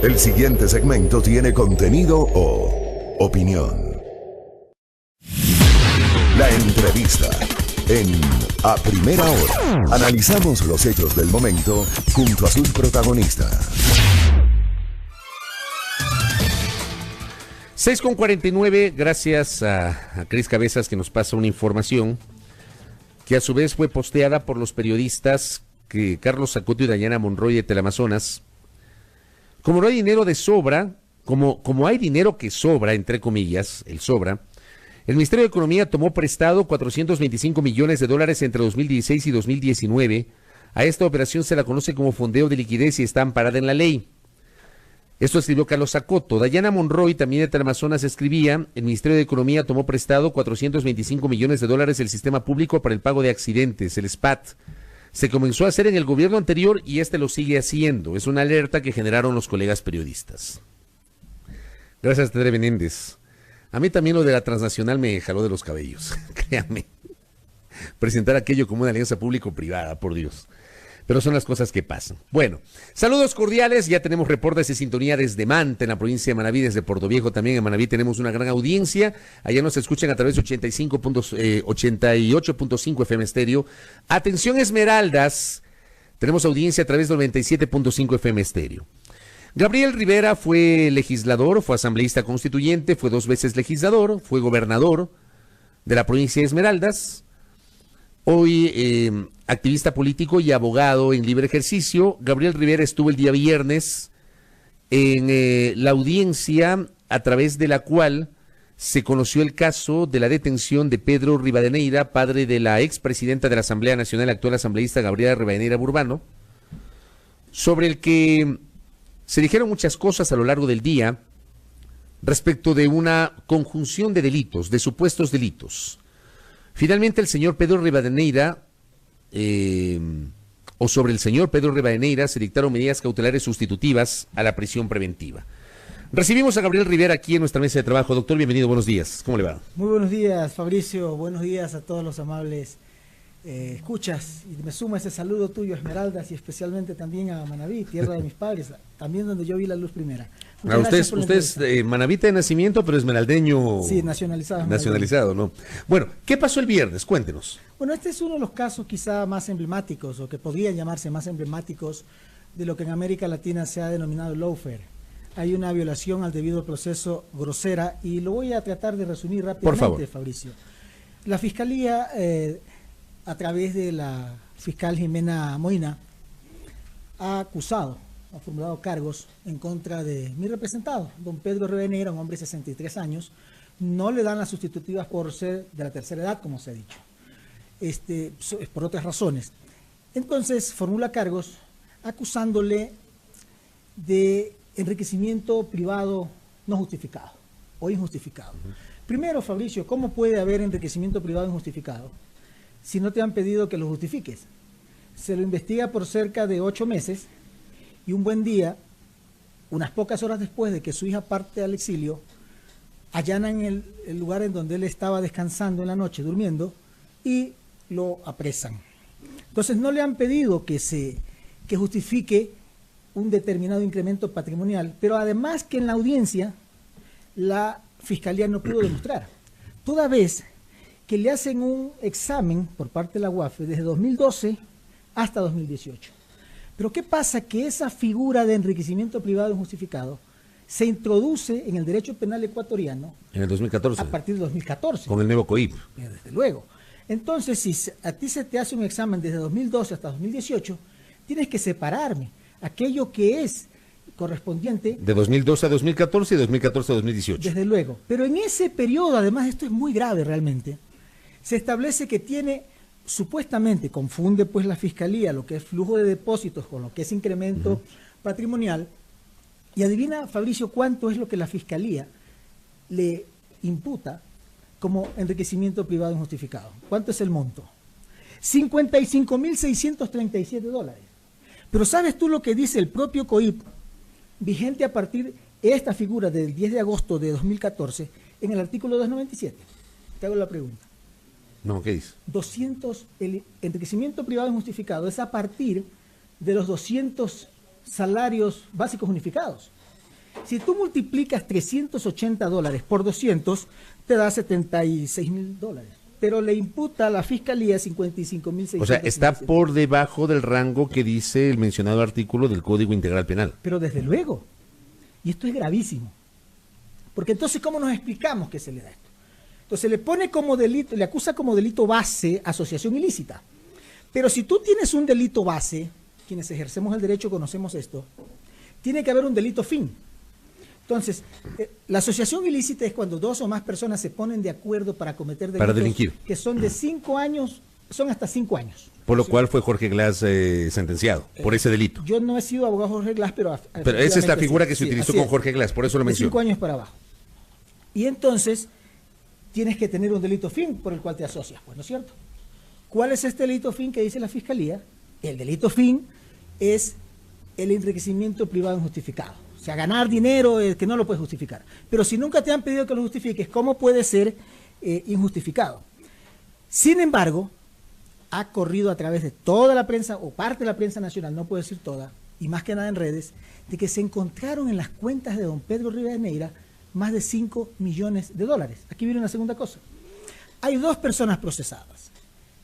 El siguiente segmento tiene contenido o opinión. La entrevista en A Primera Hora. Analizamos los hechos del momento junto a sus protagonistas. 6:49, gracias a Cris Cabezas que nos pasa una información que a su vez fue posteada por los periodistas Carlos Zacoto y Dayana Monroy de Teleamazonas. Como no hay dinero de sobra, como hay dinero que sobra, entre comillas, el sobra, el Ministerio de Economía tomó prestado $425 millones entre 2016 y 2019. A esta operación se la conoce como fondeo de liquidez y está amparada en la ley. Esto escribió Carlos Zacoto. Dayana Monroy, también de Teleamazonas, escribía: el Ministerio de Economía tomó prestado $425 millones del sistema público para el pago de accidentes, el SPAT. Se comenzó a hacer en el gobierno anterior y este lo sigue haciendo. Es una alerta que generaron los colegas periodistas. Gracias, Tere Benéndez. A mí también lo de la transnacional me jaló de los cabellos, créanme. Presentar aquello como una alianza público-privada, por Dios. Pero son las cosas que pasan. Bueno, saludos cordiales, ya tenemos reportes de sintonía desde Manta, en la provincia de Manabí, desde Puerto Viejo también. En Manabí tenemos una gran audiencia, allá nos escuchan a través de 88.5 FM Estéreo. Atención Esmeraldas, tenemos audiencia a través de 97.5 FM Estéreo. Gabriel Rivera fue legislador, fue asambleísta constituyente, fue 2 veces legislador, fue gobernador de la provincia de Esmeraldas. Hoy activista político y abogado en libre ejercicio. Gabriel Rivera estuvo el día viernes en la audiencia a través de la cual se conoció el caso de la detención de Pedro Rivadeneira, padre de la expresidenta de la Asamblea Nacional, actual asambleísta Gabriela Rivadeneira Burbano, sobre el que se dijeron muchas cosas a lo largo del día respecto de una conjunción de delitos, de supuestos delitos. Finalmente el señor Pedro Rivadeneira, sobre el señor Pedro Rivadeneira se dictaron medidas cautelares sustitutivas a la prisión preventiva. Recibimos a Gabriel Rivera aquí en nuestra mesa de trabajo. Doctor, bienvenido, buenos días. ¿Cómo le va? Muy buenos días, Fabricio. Buenos días a todos los amables escuchas. Y me suma ese saludo tuyo, Esmeraldas, y especialmente también a Manabí, tierra de mis padres, también donde yo vi la luz primera. Usted es manabita de nacimiento, pero esmeraldeño. Sí, nacionalizado. Nacionalizado, ¿no? Bueno, ¿qué pasó el viernes? Cuéntenos. Bueno, este es uno de los casos quizá más emblemáticos, o que podrían llamarse más emblemáticos, de lo que en América Latina se ha denominado lawfare. Hay una violación al debido proceso grosera, y lo voy a tratar de resumir rápidamente, por favor, Fabricio. La Fiscalía, a través de la fiscal Jimena Moina, ha formulado cargos en contra de mi representado, don Pedro Rivadeneira, un hombre de 63 años. No le dan las sustitutivas por ser de la tercera edad, como se ha dicho, por otras razones. Entonces formula cargos acusándole de enriquecimiento privado no justificado o injustificado. Primero, Fabricio, ¿cómo puede haber enriquecimiento privado injustificado si no te han pedido que lo justifiques? Se lo investiga por cerca de 8 meses. Y un buen día, unas pocas horas después de que su hija parte al exilio, allanan el lugar en donde él estaba descansando en la noche, durmiendo, y lo apresan. Entonces no le han pedido que justifique un determinado incremento patrimonial, pero además que en la audiencia la Fiscalía no pudo demostrar, toda vez que le hacen un examen por parte de la UAFE desde 2012 hasta 2018. Pero ¿qué pasa? Que esa figura de enriquecimiento privado injustificado se introduce en el derecho penal ecuatoriano en el 2014. A partir de 2014. Con el nuevo COIP. Desde luego. Entonces, si a ti se te hace un examen desde 2012 hasta 2018, tienes que separarme aquello que es correspondiente de 2012 a 2014 y 2014 a 2018. Desde luego. Pero en ese periodo, además, esto es muy grave realmente, se establece que tiene... Supuestamente confunde pues la Fiscalía lo que es flujo de depósitos con lo que es incremento patrimonial, y adivina, Fabricio, cuánto es lo que la Fiscalía le imputa como enriquecimiento privado injustificado. ¿Cuánto es el monto? $55.637. Pero ¿sabes tú lo que dice el propio COIP, vigente a partir de esta figura del 10 de agosto de 2014, en el artículo 297? Te hago la pregunta. No, ¿qué dice? El enriquecimiento privado injustificado es a partir de los 200 salarios básicos unificados. Si tú multiplicas $380 por 200, te da $76.000. Pero le imputa a la fiscalía 55.600. O sea, está por debajo del rango que dice el mencionado artículo del Código Integral Penal. Pero desde luego, y esto es gravísimo, porque entonces, ¿cómo nos explicamos que se le da esto? Entonces le pone como delito, le acusa como delito base asociación ilícita. Pero si tú tienes un delito base, quienes ejercemos el derecho conocemos esto, tiene que haber un delito fin. Entonces, la asociación ilícita es cuando dos o más personas se ponen de acuerdo para cometer delitos para delinquir, que son de 5 años, son hasta 5 años. Por lo cual fue Jorge Glass sentenciado por ese delito. Yo no he sido abogado Jorge Glass, pero esa es la figura que se sí, utilizó con Jorge Glass, por eso lo menciono. De 5 años para abajo. Y entonces, tienes que tener un delito fin por el cual te asocias, pues, ¿no es cierto? ¿Cuál es este delito fin que dice la Fiscalía? El delito fin es el enriquecimiento privado injustificado. O sea, ganar dinero que no lo puedes justificar. Pero si nunca te han pedido que lo justifiques, ¿cómo puede ser injustificado? Sin embargo, ha corrido a través de toda la prensa, o parte de la prensa nacional, no puedo decir toda, y más que nada en redes, de que se encontraron en las cuentas de don Pedro Rivadeneira más de $5 millones. Aquí viene una segunda cosa. Hay 2 personas procesadas.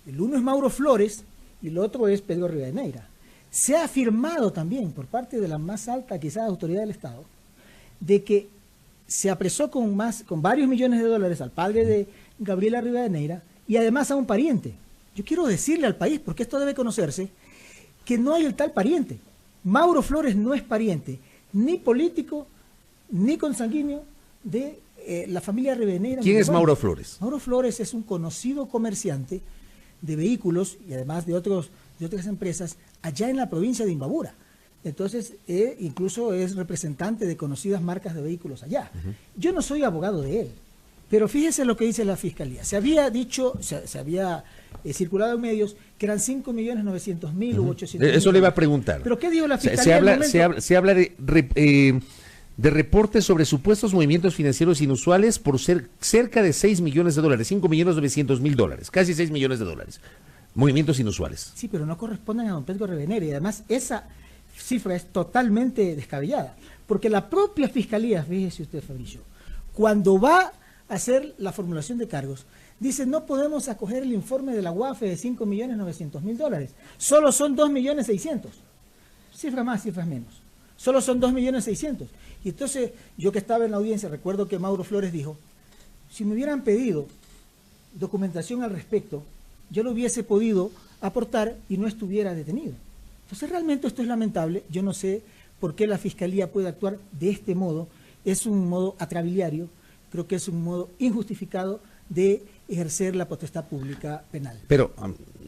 El uno es Mauro Flores y el otro es Pedro Rivadeneira. Se ha afirmado también por parte de la más alta, quizás, autoridad del Estado, de que se apresó con varios millones de dólares al padre de Gabriela Rivadeneira y además a un pariente. Yo quiero decirle al país, porque esto debe conocerse, que no hay el tal pariente. Mauro Flores no es pariente, ni político, ni consanguíneo de la familia Rivadeneira. ¿Quién es Mauro Flores? Mauro Flores es un conocido comerciante de vehículos y además de otras empresas allá en la provincia de Imbabura. Entonces, incluso es representante de conocidas marcas de vehículos allá. Yo no soy abogado de él, pero fíjese lo que dice la Fiscalía. Se había dicho, se había circulado en medios que eran 5.900.000 u 800.000. Eso le iba a preguntar. ¿Pero qué dijo la Fiscalía? Se habla de reportes sobre supuestos movimientos financieros inusuales por cerca de $6 millones, $5.900.000, casi $6 millones. Movimientos inusuales. Sí, pero no corresponden a don Pedro Rivadeneira, y además esa cifra es totalmente descabellada, porque la propia Fiscalía, fíjese usted, Fabricio, cuando va a hacer la formulación de cargos, dice: no podemos acoger el informe de la UAFE de $5.900.000, solo son $2.600.000, cifras más, cifras menos, solo son $2.600.000. Y entonces, yo que estaba en la audiencia, recuerdo que Mauro Flores dijo: si me hubieran pedido documentación al respecto, yo lo hubiese podido aportar y no estuviera detenido. Entonces, realmente esto es lamentable. Yo no sé por qué la Fiscalía puede actuar de este modo. Es un modo atrabiliario, creo que es un modo injustificado de ejercer la potestad pública penal. Pero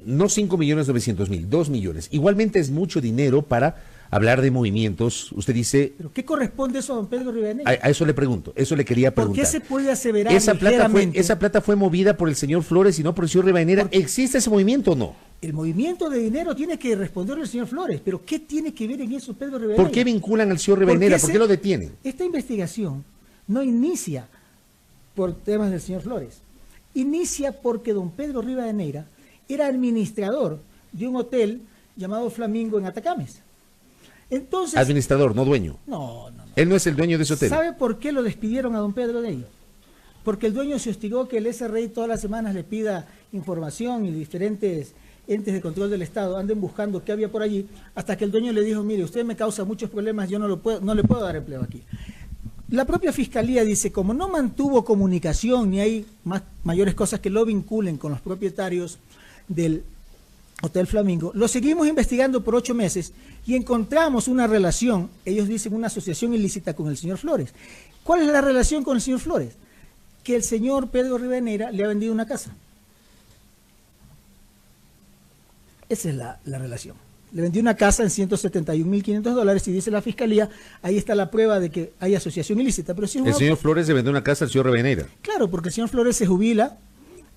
no 5.900.000, 2 millones. Igualmente es mucho dinero para hablar de movimientos. Usted dice... ¿Pero qué corresponde eso a don Pedro Rivadeneira? A eso le pregunto, eso le quería preguntar. ¿Por qué se puede aseverar esa plata fue movida por el señor Flores y no por el señor Rivadeneira? ¿Existe ese movimiento o no? El movimiento de dinero tiene que responderle el señor Flores, pero ¿qué tiene que ver en eso Pedro Rivadeneira? ¿Por qué vinculan al señor Rivadeneira? ¿Por qué lo detienen? Esta investigación no inicia por temas del señor Flores, inicia porque don Pedro Rivadeneira era administrador de un hotel llamado Flamingo en Atacames. Entonces, administrador, no dueño. No. Él no es el dueño de ese hotel. ¿Sabe por qué lo despidieron a don Pedro de ello? Porque el dueño se hostigó que el SRI todas las semanas le pida información y diferentes entes de control del Estado anden buscando qué había por allí, hasta que el dueño le dijo: mire, usted me causa muchos problemas, yo no le puedo dar empleo aquí. La propia Fiscalía dice: como no mantuvo comunicación ni hay mayores cosas que lo vinculen con los propietarios del Hotel Flamingo, lo seguimos investigando por 8 meses y encontramos una relación, ellos dicen una asociación ilícita con el señor Flores. ¿Cuál es la relación con el señor Flores? Que el señor Pedro Rivadeneira le ha vendido una casa. Esa es la relación. Le vendió una casa en $171.500 y dice la Fiscalía, ahí está la prueba de que hay asociación ilícita. Pero si es el señor Flores le vendió una casa al señor Rivadeneira. Claro, porque el señor Flores se jubila,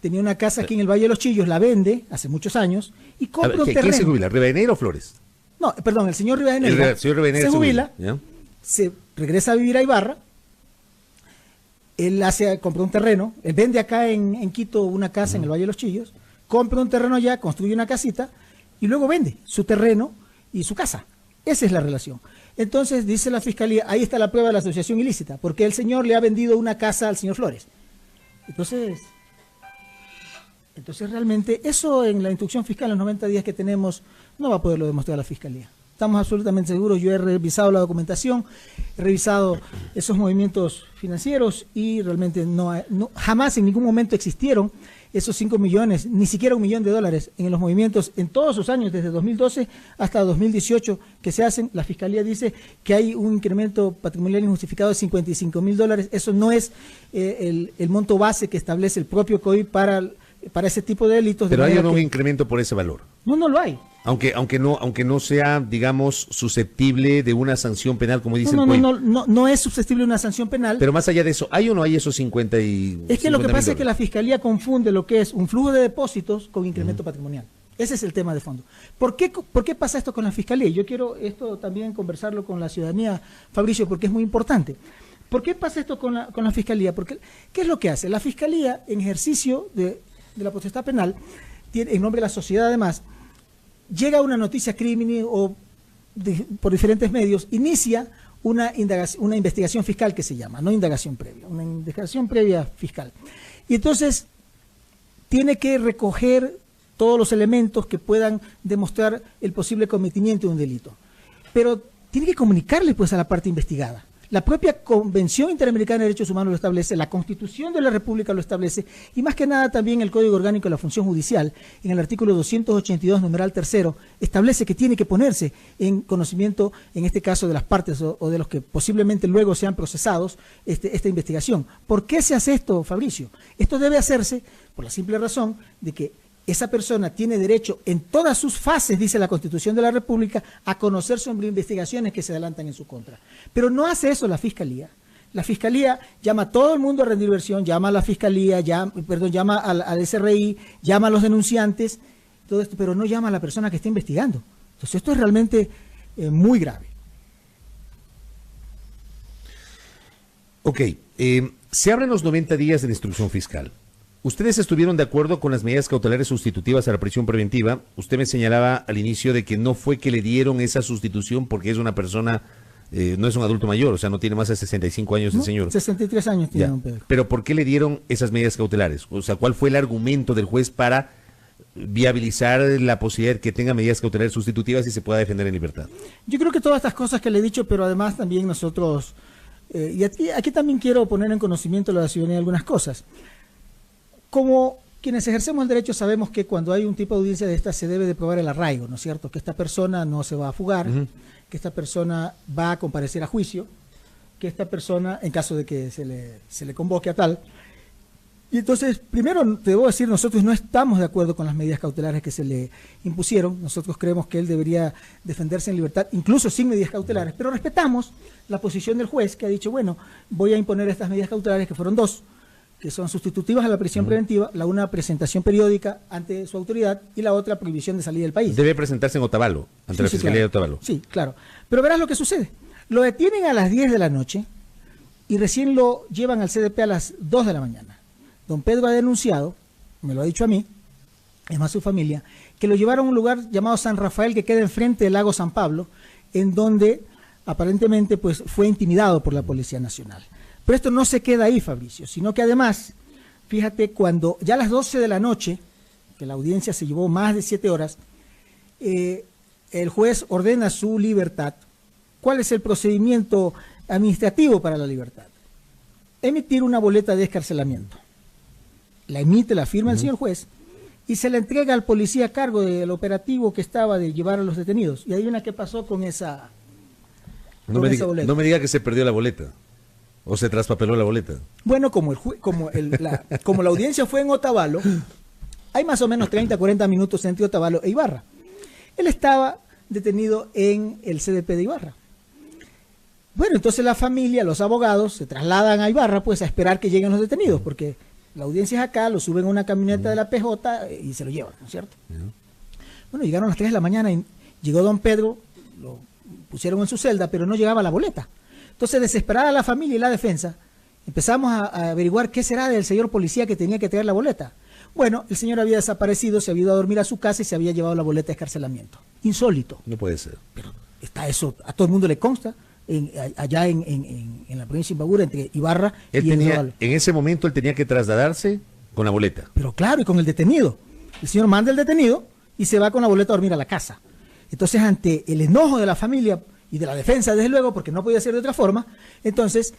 tenía una casa aquí en el Valle de los Chillos, la vende hace muchos años y compra un terreno. ¿Quién se jubila, Rivadeneira o Flores? No, perdón, el señor Rivadeneira se jubila, se regresa a vivir a Ibarra, él compró un terreno, él vende acá en Quito una casa en el Valle de los Chillos, compra un terreno allá, construye una casita y luego vende su terreno y su casa. Esa es la relación. Entonces, dice la Fiscalía, ahí está la prueba de la asociación ilícita, porque el señor le ha vendido una casa al señor Flores. Entonces realmente eso en la instrucción fiscal, en los 90 días que tenemos, no va a poderlo demostrar la Fiscalía. Estamos absolutamente seguros. Yo he revisado la documentación, he revisado esos movimientos financieros y realmente jamás en ningún momento existieron esos 5 millones, ni siquiera $1 millón en los movimientos en todos sus años, desde 2012 hasta 2018 que se hacen. La Fiscalía dice que hay un incremento patrimonial injustificado de $55.000. Eso no es el monto base que establece el propio COI para ese tipo de delitos. Pero hay un incremento por ese valor. No lo hay. Aunque no sea, digamos, susceptible de una sanción penal, como dice el COI. No es susceptible de una sanción penal. Pero más allá de eso, ¿hay o no hay esos 50 y... Es que lo que pasa es que la Fiscalía confunde lo que es un flujo de depósitos con incremento patrimonial. Ese es el tema de fondo. ¿Por qué pasa esto con la Fiscalía? Yo quiero esto también conversarlo con la ciudadanía, Fabricio, porque es muy importante. ¿Por qué pasa esto con la Fiscalía? Porque, ¿qué es lo que hace? La Fiscalía, en ejercicio de la potestad penal, en nombre de la sociedad además, llega una noticia criminal o por diferentes medios, inicia una investigación fiscal que se llama, no indagación previa, una investigación previa fiscal. Y entonces tiene que recoger todos los elementos que puedan demostrar el posible cometimiento de un delito. Pero tiene que comunicarle pues a la parte investigada. La propia Convención Interamericana de Derechos Humanos lo establece, la Constitución de la República lo establece, y más que nada también el Código Orgánico de la Función Judicial, en el artículo 282, numeral 3, establece que tiene que ponerse en conocimiento, en este caso de las partes o de los que posiblemente luego sean procesados, esta investigación. ¿Por qué se hace esto, Fabricio? Esto debe hacerse por la simple razón de que esa persona tiene derecho en todas sus fases, dice la Constitución de la República, a conocer sobre investigaciones que se adelantan en su contra. Pero no hace eso la Fiscalía. La Fiscalía llama a todo el mundo a rendir versión, llama a la Fiscalía, llama al SRI, llama a los denunciantes, todo esto, pero no llama a la persona que está investigando. Entonces esto es realmente muy grave. Ok, se abren los 90 días de la instrucción fiscal. ¿Ustedes estuvieron de acuerdo con las medidas cautelares sustitutivas a la prisión preventiva? Usted me señalaba al inicio de que no fue que le dieron esa sustitución porque es una persona, no es un adulto mayor, o sea, no tiene más de 65 años el señor. 63 años tiene don Pedro. Pero ¿por qué le dieron esas medidas cautelares? O sea, ¿cuál fue el argumento del juez para viabilizar la posibilidad de que tenga medidas cautelares sustitutivas y se pueda defender en libertad? Yo creo que todas estas cosas que le he dicho, pero además también nosotros, y aquí también quiero poner en conocimiento a la ciudadanía algunas cosas. Como quienes ejercemos el derecho sabemos que cuando hay un tipo de audiencia de esta se debe de probar el arraigo, ¿no es cierto? Que esta persona no se va a fugar, que esta persona va a comparecer a juicio, que esta persona, en caso de que se le convoque a tal. Y entonces, primero te debo decir, nosotros no estamos de acuerdo con las medidas cautelares que se le impusieron. Nosotros creemos que él debería defenderse en libertad, incluso sin medidas cautelares, pero respetamos la posición del juez que ha dicho, bueno, voy a imponer estas medidas cautelares, que fueron 2, que son sustitutivas a la prisión preventiva, la una presentación periódica ante su autoridad y la otra prohibición de salir del país. Debe presentarse en Otavalo, ante la Fiscalía de Otavalo. Sí, claro. Pero verás lo que sucede. Lo detienen a las 10 de la noche y recién lo llevan al CDP a las 2 de la mañana. Don Pedro ha denunciado, me lo ha dicho a mí, es más su familia, que lo llevaron a un lugar llamado San Rafael que queda enfrente del lago San Pablo, en donde aparentemente pues fue intimidado por la Policía Nacional. Pero esto no se queda ahí, Fabricio, sino que además, fíjate, cuando ya a las 12 de la noche, que la audiencia se llevó más de 7 horas, el juez ordena su libertad. ¿Cuál es el procedimiento administrativo para la libertad? Emitir una boleta de escarcelamiento. La emite, la firma el señor juez, y se la entrega al policía a cargo del operativo que estaba de llevar a los detenidos. Y adivina qué pasó con esa boleta. No me diga que se perdió la boleta. ¿O se traspapeló la boleta? Bueno, como la audiencia fue en Otavalo, hay más o menos 30, 40 minutos entre Otavalo e Ibarra. Él estaba detenido en el CDP de Ibarra. Bueno, entonces la familia, los abogados, se trasladan a Ibarra pues a esperar que lleguen los detenidos, porque la audiencia es acá, lo suben a una camioneta de la PJ y se lo llevan, ¿no es cierto? Bueno, llegaron a las 3 de la mañana y llegó don Pedro, lo pusieron en su celda, pero no llegaba la boleta. Entonces, desesperada la familia y la defensa, empezamos a averiguar qué será del señor policía que tenía que traer la boleta. Bueno, el señor había desaparecido, se había ido a dormir a su casa y se había llevado la boleta de escarcelamiento. Insólito. No puede ser. Pero está eso, a todo el mundo le consta, allá en la provincia de Imbabura, entre Ibarra y en ese momento él tenía que trasladarse con la boleta. Pero claro, y con el detenido. El señor manda el detenido y se va con la boleta a dormir a la casa. Entonces, ante el enojo de la familia y de la defensa, desde luego, porque no podía ser de otra forma, entonces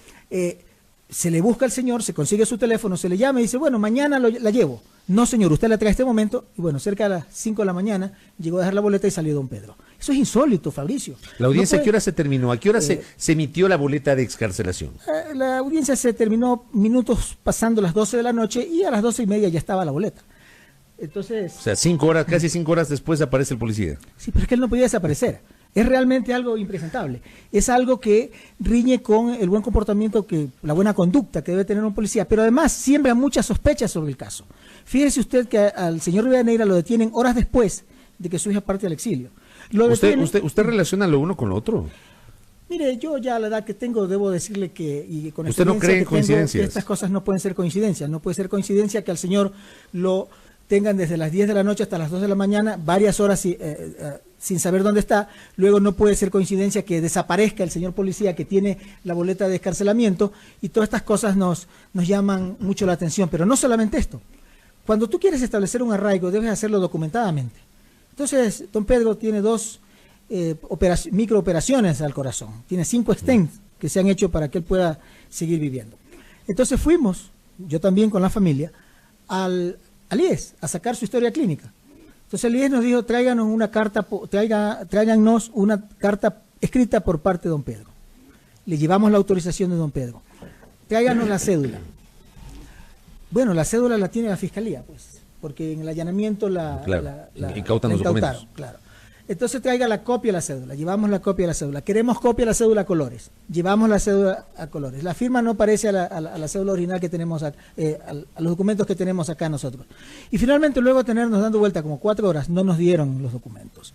se le busca al señor, se consigue su teléfono, se le llama y dice, bueno, mañana la llevo. No, señor, usted la trae a este momento. Y bueno, cerca de las 5 de la mañana llegó a dejar la boleta y salió don Pedro. Eso es insólito, Fabricio. ¿La audiencia a qué hora se terminó? ¿A qué hora se emitió la boleta de excarcelación? La audiencia se terminó minutos pasando las 12 de la noche y a las 12:30 ya estaba la boleta. Entonces... O sea, 5 horas, casi 5 horas después aparece el policía. Sí, pero es que él no podía desaparecer. Es realmente algo impresentable. Es algo que riñe con el buen comportamiento, la buena conducta que debe tener un policía, pero además siembra muchas sospechas sobre el caso. Fíjese usted que al señor Rivadeneira lo detienen horas después de que su hija parte al exilio. ¿Usted relaciona lo uno con lo otro? Mire, yo ya a la edad que tengo debo decirle que, y con ¿Usted no cree en coincidencias? Estas cosas no pueden ser coincidencias. No puede ser coincidencia que al señor lo tengan desde las 10 de la noche hasta las 2 de la mañana, varias horas sin saber dónde está. Luego no puede ser coincidencia que desaparezca el señor policía que tiene la boleta de escarcelamiento, y todas estas cosas nos llaman mucho la atención. Pero no solamente esto. Cuando tú quieres establecer un arraigo, debes hacerlo documentadamente. Entonces, don Pedro tiene 2 microoperaciones al corazón. Tiene 5 stents que se han hecho para que él pueda seguir viviendo. Entonces fuimos, yo también con la familia, al IES a sacar su historia clínica. Entonces el IES nos dijo, tráiganos una carta escrita por parte de don Pedro. Le llevamos la autorización de don Pedro. Tráiganos la cédula. Bueno, la cédula la tiene la fiscalía, pues, porque en el allanamiento incautan los documentos. Claro. Entonces traiga la copia de la cédula. Llevamos la copia de la cédula. Queremos copia de la cédula a colores. Llevamos la cédula a colores. La firma no parece a la cédula original que tenemos, a los documentos que tenemos acá nosotros. Y finalmente, luego de tenernos dando vuelta como 4 horas, no nos dieron los documentos.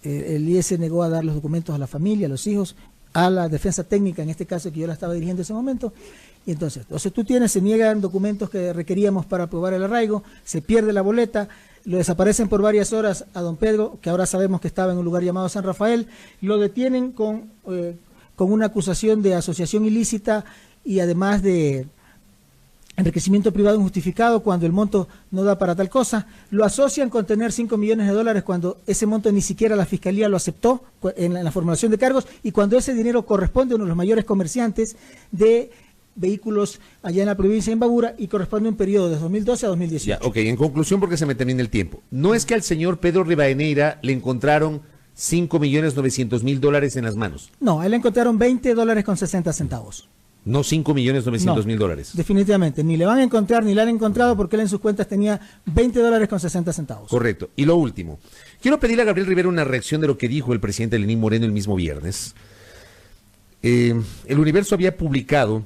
El IES se negó a dar los documentos a la familia, a los hijos, a la defensa técnica, en este caso que yo la estaba dirigiendo en ese momento. Y entonces se niegan documentos que requeríamos para aprobar el arraigo, se pierde la boleta, lo desaparecen por varias horas a don Pedro, que ahora sabemos que estaba en un lugar llamado San Rafael, lo detienen con una acusación de asociación ilícita y además de enriquecimiento privado injustificado cuando el monto no da para tal cosa, lo asocian con tener $5 millones cuando ese monto ni siquiera la fiscalía lo aceptó en la formulación de cargos, y cuando ese dinero corresponde a uno de los mayores comerciantes de vehículos allá en la provincia de Imbabura y corresponde a un periodo de 2012 a 2018. Ya, ok, en conclusión, porque se me termina el tiempo. No es que al señor Pedro Rivadeneira le encontraron $5.900.000 en las manos. No, a él le encontraron $20.60. No $5.900.000. Definitivamente, ni le van a encontrar ni le han encontrado, porque él en sus cuentas tenía $20.60. Correcto. Y lo último, quiero pedirle a Gabriel Rivera una reacción de lo que dijo el presidente Lenín Moreno el mismo viernes. El Universo había publicado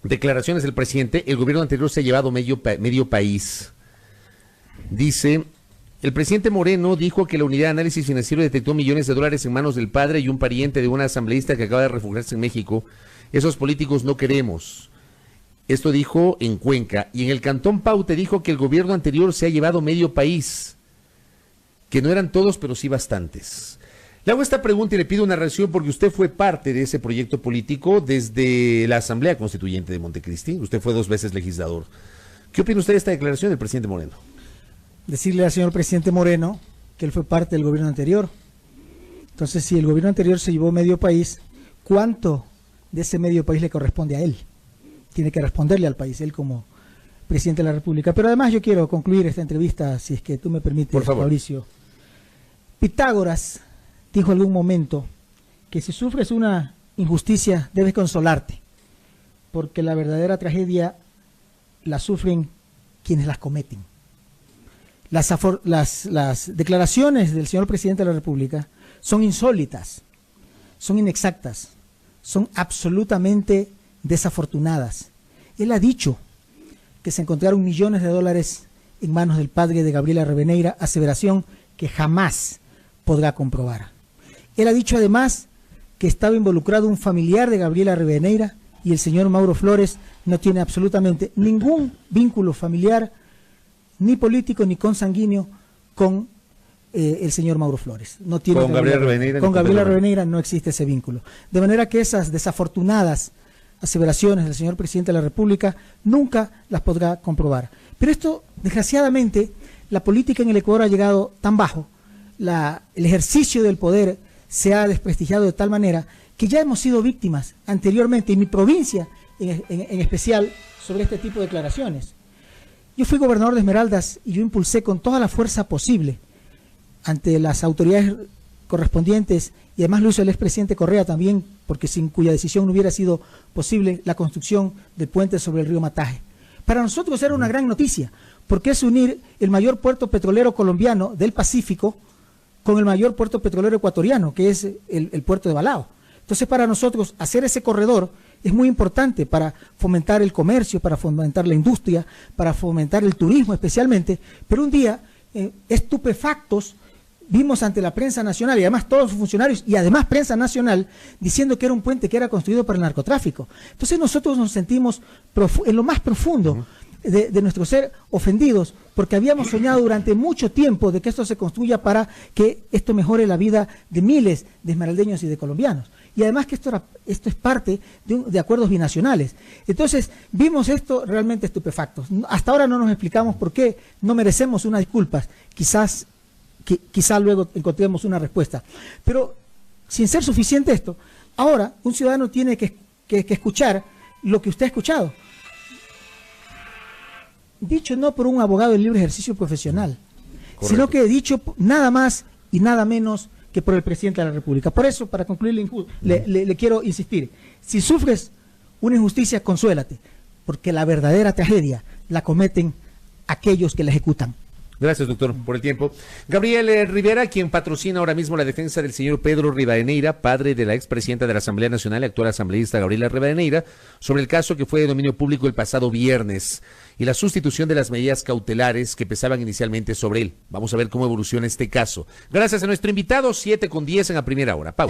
declaraciones del presidente: el gobierno anterior se ha llevado medio país. Dice, el presidente Moreno dijo que la unidad de análisis financiero detectó $millones en manos del padre y un pariente de una asambleísta que acaba de refugiarse en México. Esos políticos no queremos. Esto dijo en Cuenca. Y en el Cantón Paute dijo que el gobierno anterior se ha llevado medio país, que no eran todos, pero sí bastantes. Le hago esta pregunta y le pido una reacción porque usted fue parte de ese proyecto político desde la Asamblea Constituyente de Montecristi. Usted fue 2 veces legislador. ¿Qué opina usted de esta declaración del presidente Moreno? Decirle al señor presidente Moreno que él fue parte del gobierno anterior. Entonces, si el gobierno anterior se llevó medio país, ¿cuánto de ese medio país le corresponde a él? Tiene que responderle al país, él como presidente de la República. Pero además yo quiero concluir esta entrevista, si es que tú me permites, por favor, Mauricio. Pitágoras dijo en algún momento que si sufres una injusticia debes consolarte, porque la verdadera tragedia la sufren quienes las cometen. Las declaraciones del señor presidente de la República son insólitas, son inexactas, son absolutamente desafortunadas. Él ha dicho que se encontraron $millones en manos del padre de Gabriela Rivadeneira, aseveración que jamás podrá comprobar. Él ha dicho además que estaba involucrado un familiar de Gabriela Rivadeneira, y el señor Mauro Flores no tiene absolutamente ningún vínculo familiar, ni político, ni consanguíneo con el señor Mauro Flores. No tiene con Gabriela Rivadeneira. Con Gabriela Rivadeneira no existe ese vínculo. De manera que esas desafortunadas aseveraciones del señor presidente de la República nunca las podrá comprobar. Pero esto, desgraciadamente, la política en el Ecuador ha llegado tan bajo, el ejercicio del poder se ha desprestigiado de tal manera que ya hemos sido víctimas anteriormente, en mi provincia en especial, sobre este tipo de declaraciones. Yo fui gobernador de Esmeraldas y yo impulsé con toda la fuerza posible ante las autoridades correspondientes, y además lo hizo el expresidente Correa también, porque sin cuya decisión no hubiera sido posible la construcción del puente sobre el río Mataje. Para nosotros era una gran noticia, porque es unir el mayor puerto petrolero colombiano del Pacífico con el mayor puerto petrolero ecuatoriano, que es el puerto de Balao. Entonces, para nosotros hacer ese corredor es muy importante para fomentar el comercio, para fomentar la industria, para fomentar el turismo especialmente, pero un día, estupefactos, vimos ante la prensa nacional y además todos los funcionarios y además prensa nacional diciendo que era un puente que era construido para el narcotráfico. Entonces nosotros nos sentimos en lo más profundo de nuestro ser ofendidos, porque habíamos soñado durante mucho tiempo de que esto se construya para que esto mejore la vida de miles de esmeraldeños y de colombianos. Y además que esto es parte de acuerdos binacionales. Entonces vimos esto realmente estupefactos. Hasta ahora no nos explicamos por qué, no merecemos unas disculpas. Quizá luego encontremos una respuesta. Pero sin ser suficiente esto, ahora un ciudadano tiene que escuchar lo que usted ha escuchado. Dicho no por un abogado de libre ejercicio profesional, correcto, sino que dicho nada más y nada menos que por el presidente de la República. Por eso, para concluir, le quiero insistir, si sufres una injusticia, consuélate, porque la verdadera tragedia la cometen aquellos que la ejecutan. Gracias, doctor, por el tiempo. Gabriel Rivera, quien patrocina ahora mismo la defensa del señor Pedro Rivadeneira, padre de la expresidenta de la Asamblea Nacional y actual asambleísta Gabriela Rivadeneira, sobre el caso que fue de dominio público el pasado viernes y la sustitución de las medidas cautelares que pesaban inicialmente sobre él. Vamos a ver cómo evoluciona este caso. Gracias a nuestro invitado, 7:10 en la primera hora. Pausa.